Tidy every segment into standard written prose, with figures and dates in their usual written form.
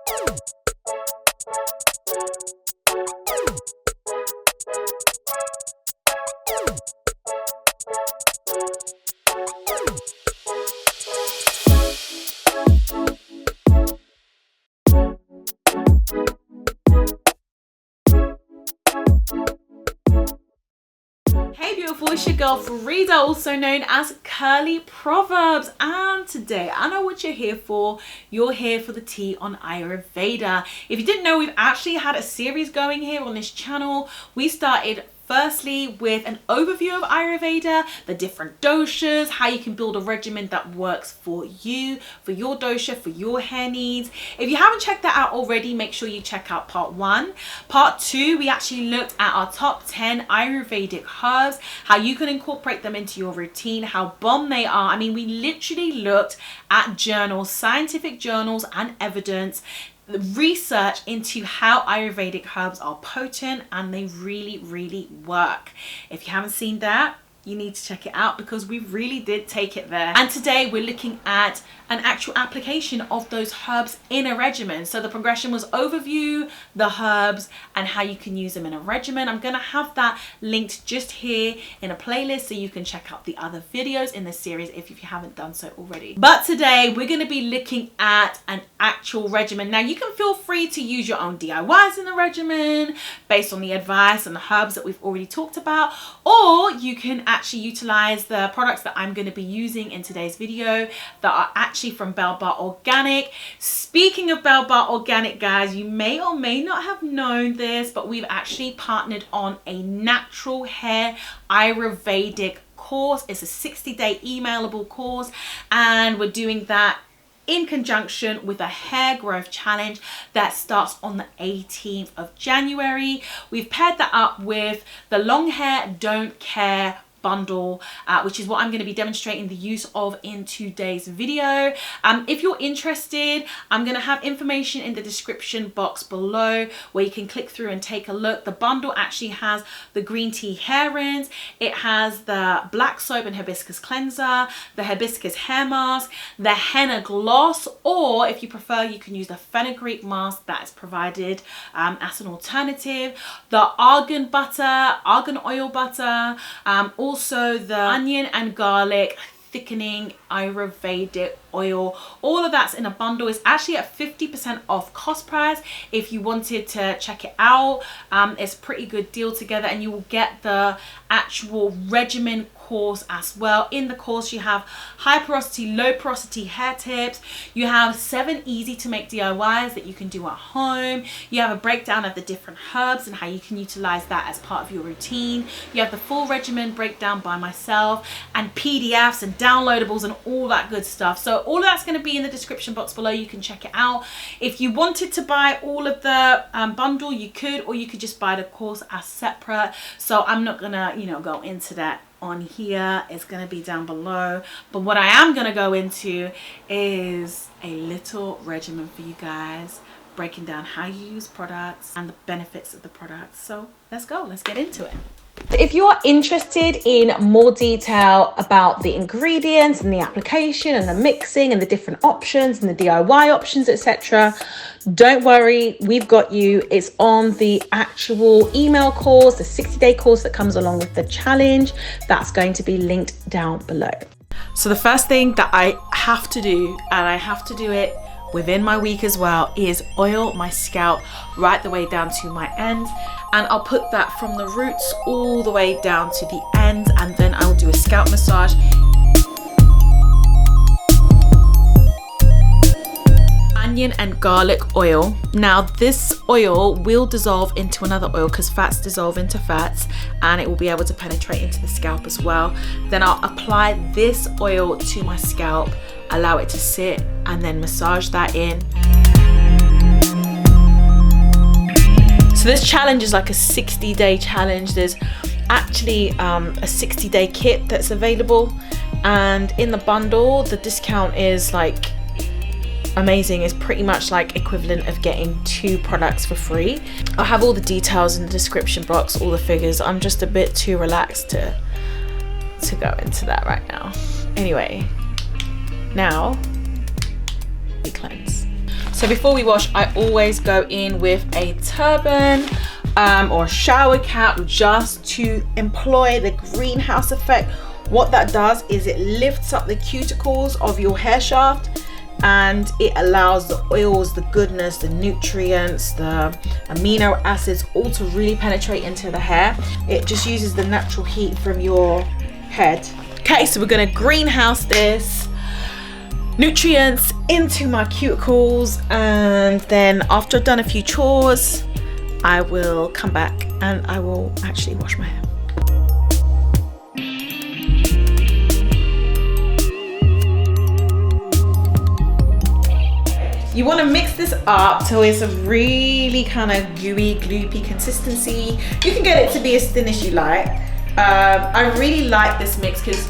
Hey beautiful, it's your girl Farida, also known as Curly Proverbs, and today I know what you're here for. You're here for the tea on Ayurveda. If you didn't know, we've actually had a series going here on this channel. We started firstly with an overview of Ayurveda, the different doshas, how you can build a regimen that works for you, for your dosha, for your hair needs. If you haven't checked that out already, make sure you check out part 1. Part 2, we actually looked at our top 10 Ayurvedic herbs, how you can incorporate them into your routine, how bomb they are. I mean, we literally looked at journals, scientific journals and evidence, research into how Ayurvedic herbs are potent, and they really work. If you haven't seen that, you need to check it out because we really did take it there. And today we're looking at an actual application of those herbs in a regimen. So the progression was overview, the herbs, and how you can use them in a regimen. I'm gonna have that linked just here in a playlist so you can check out the other videos in this series if you haven't done so already. But today we're gonna be looking at an actual regimen. Now you can feel free to use your own DIYs in the regimen based on the advice and the herbs that we've already talked about, or you can actually utilize the products that I'm going to be using in today's video that are actually from Bell Bar Organic. Speaking of Bell Bar Organic, guys, you may or may not have known this, but we've actually partnered on a natural hair Ayurvedic course. It's a 60-day emailable course, and we're doing that in conjunction with a hair growth challenge that starts on the 18th of January. We've paired that up with the Long Hair Don't Care bundle, which is what I'm going to be demonstrating the use of in today's video. If you're interested, I'm going to have information in the description box below where you can click through and take a look. The bundle actually has the green tea hair rinse, it has the black soap and hibiscus cleanser, the hibiscus hair mask, the henna gloss, or if you prefer, you can use the fenugreek mask that is provided as an alternative, the argan oil butter, also the onion and garlic thickening Ayurvedic oil. All of that's in a bundle. It's actually at 50% off cost price if you wanted to check it out. It's a pretty good deal together, and you will get the actual regimen course as well. In the course you have high porosity, low porosity hair tips, you have 7 easy to make DIYs that you can do at home, you have a breakdown of the different herbs and how you can utilize that as part of your routine, you have the full regimen breakdown by myself, and PDFs and downloadables and all that good stuff. So all of that's going to be in the description box below. You can check it out. If you wanted to buy all of the bundle, you could, or you could just buy the course as separate. So I'm not gonna, go into that on here. It's going to be down below, but what I am going to go into is a little regimen for you guys, breaking down how you use products and the benefits of the products. So let's get into it. If you are interested in more detail about the ingredients and the application and the mixing and the different options and the DIY options, etc., don't worry, we've got you. It's on the actual email course, the 60-day course that comes along with the challenge. That's going to be linked down below. So the first thing that I have to do, and I have to do it within my week as well, is oil my scalp right the way down to my ends, and I'll put that from the roots all the way down to the ends, and then I'll do a scalp massage. Onion and garlic oil. Now this oil will dissolve into another oil because fats dissolve into fats, and it will be able to penetrate into the scalp as well. Then I'll apply this oil to my scalp, allow it to sit, and then massage that in. So this challenge is like a 60-day challenge. There's actually a 60-day kit that's available, and in the bundle the discount is like amazing. It's pretty much like equivalent of getting 2 products for free. I'll have all the details in the description box, all the figures. I'm just a bit too relaxed to go into that right now. Anyway, now we cleanse. So before we wash, I always go in with a turban or a shower cap just to employ the greenhouse effect. What that does is it lifts up the cuticles of your hair shaft, and it allows the oils, the goodness, the nutrients, the amino acids all to really penetrate into the hair. It just uses the natural heat from your head. Okay, so we're gonna greenhouse this nutrients into my cuticles, and then after I've done a few chores, I will come back and I will actually wash my hair. You want to mix this up till it's a really kind of gooey, gloopy consistency. You can get it to be as thin as you like. I really like this mix because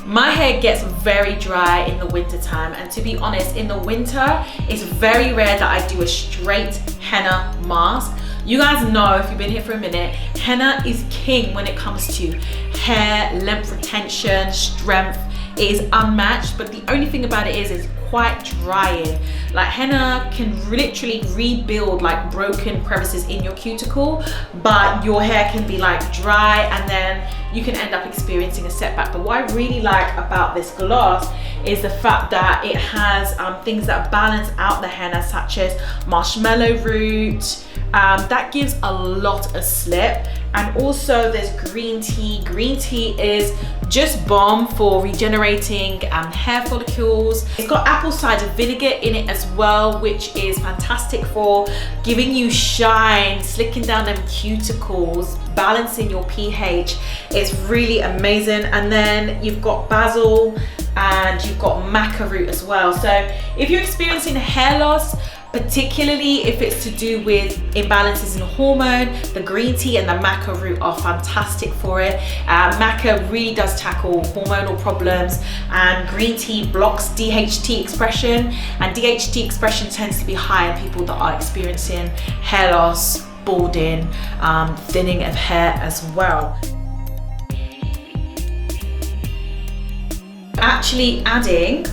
my hair gets very dry in the winter time, and to be honest, in the winter it's very rare that I do a straight henna mask. You guys know, if you've been here for a minute, henna is king when it comes to hair length, retention, strength. It is unmatched, but the only thing about it is it's quite drying. Like, henna can literally rebuild like broken crevices in your cuticle, but your hair can be like dry and then you can end up experiencing a setback. But what I really like about this gloss is the fact that it has things that balance out the henna, such as marshmallow root. That gives a lot of slip. And also there's green tea. Green tea is just bomb for regenerating hair follicles. It's got apple cider vinegar in it as well, which is fantastic for giving you shine, slicking down them cuticles, balancing your pH. It's really amazing. And then you've got basil and you've got maca root as well. So if you're experiencing hair loss, particularly if it's to do with imbalances in hormone, the green tea and the maca root are fantastic for it. Maca really does tackle hormonal problems, and green tea blocks DHT expression, and DHT expression tends to be high in people that are experiencing hair loss, balding, thinning of hair as well. Actually adding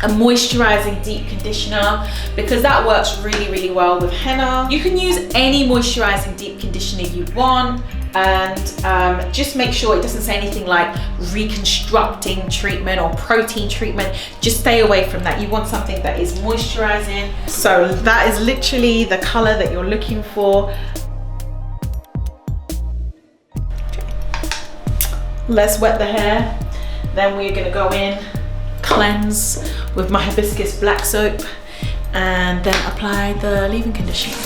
a moisturizing deep conditioner, because that works really well with henna. You can use any moisturizing deep conditioner you want, and just make sure it doesn't say anything like reconstructing treatment or protein treatment. Just stay away from that. You want something that is moisturizing. So that is literally the color that you're looking for. Let's wet the hair. Then we're gonna go in, cleanse with my hibiscus black soap, and then apply the leave-in conditioner.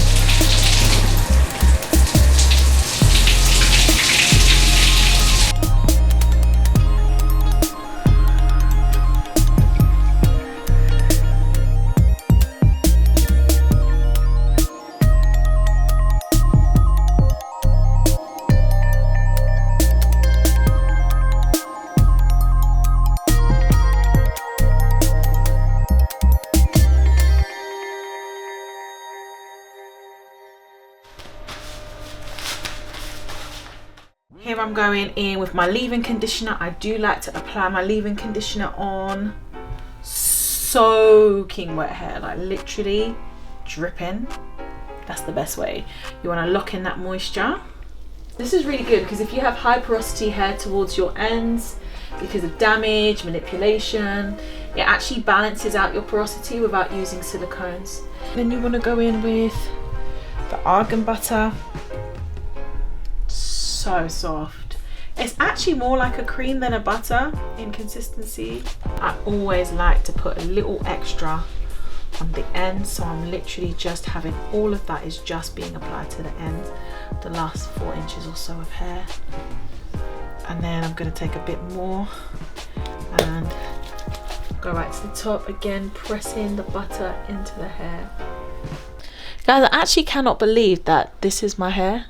Here I'm going in with my leave-in conditioner. I do like to apply my leave-in conditioner on soaking wet hair, like literally dripping. That's the best way. You want to lock in that moisture. This is really good because if you have high porosity hair towards your ends because of damage, manipulation, it actually balances out your porosity without using silicones. Then you want to go in with the argan butter. So soft. It's actually more like a cream than a butter in consistency. I always like to put a little extra on the end, so I'm literally just having all of that is just being applied to the end, the last 4 inches or so of hair. And then I'm going to take a bit more and go right to the top again, pressing the butter into the hair. Guys, I actually cannot believe that this is my hair.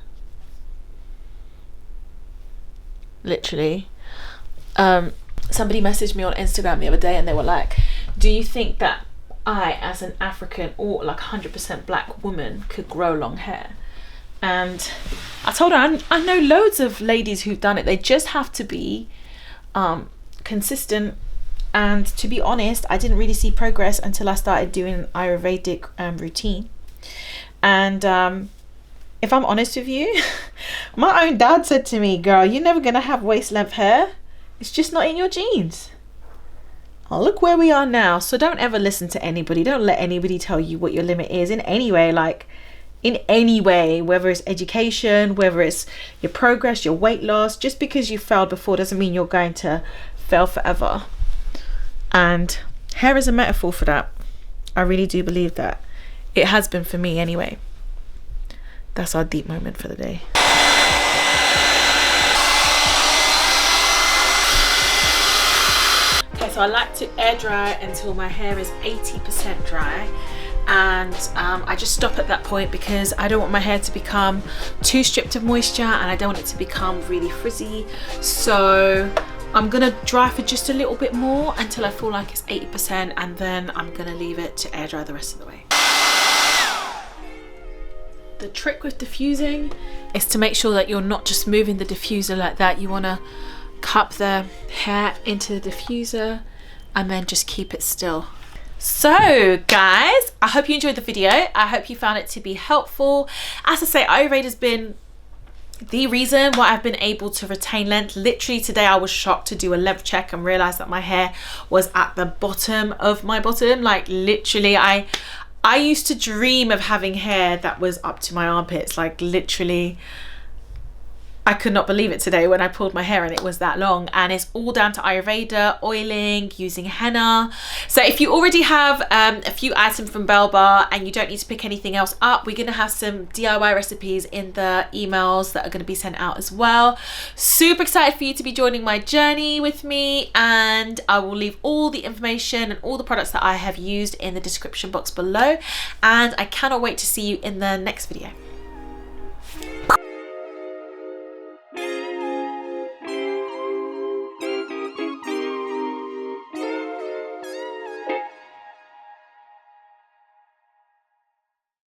Literally. Somebody messaged me on Instagram the other day and they were like, do you think that I, as an African or like 100% black woman, could grow long hair? And I told her I know loads of ladies who've done it. They just have to be consistent And to be honest, I didn't really see progress until I started doing an Ayurvedic routine. And if I'm honest with you, my own dad said to me, girl, you're never gonna have waist length hair. It's just not in your genes. Oh, look where we are now. So don't ever listen to anybody. Don't let anybody tell you what your limit is in any way, like in any way, whether it's education, whether it's your progress, your weight loss. Just because you failed before doesn't mean you're going to fail forever. And hair is a metaphor for that. I really do believe that. It has been for me anyway. That's our deep moment for the day. Okay, so I like to air dry until my hair is 80% dry. And I just stop at that point because I don't want my hair to become too stripped of moisture, and I don't want it to become really frizzy. So I'm gonna dry for just a little bit more until I feel like it's 80%, and then I'm gonna leave it to air dry the rest of the way. The trick with diffusing is to make sure that you're not just moving the diffuser like that. You want to cup the hair into the diffuser and then just keep it still. So guys, I hope you enjoyed the video. I hope you found it to be helpful. As I say, Ayurveda has been the reason why I've been able to retain length. Literally today I was shocked to do a length check and realize that my hair was at the bottom of my bottom. Like literally I used to dream of having hair that was up to my armpits. Like literally, I could not believe it today when I pulled my hair and it was that long. And it's all down to Ayurveda, oiling, using henna. So if you already have a few items from Bell Bar and you don't need to pick anything else up, we're going to have some DIY recipes in the emails that are going to be sent out as well. Super excited for you to be joining my journey with me, and I will leave all the information and all the products that I have used in the description box below. And I cannot wait to see you in the next video.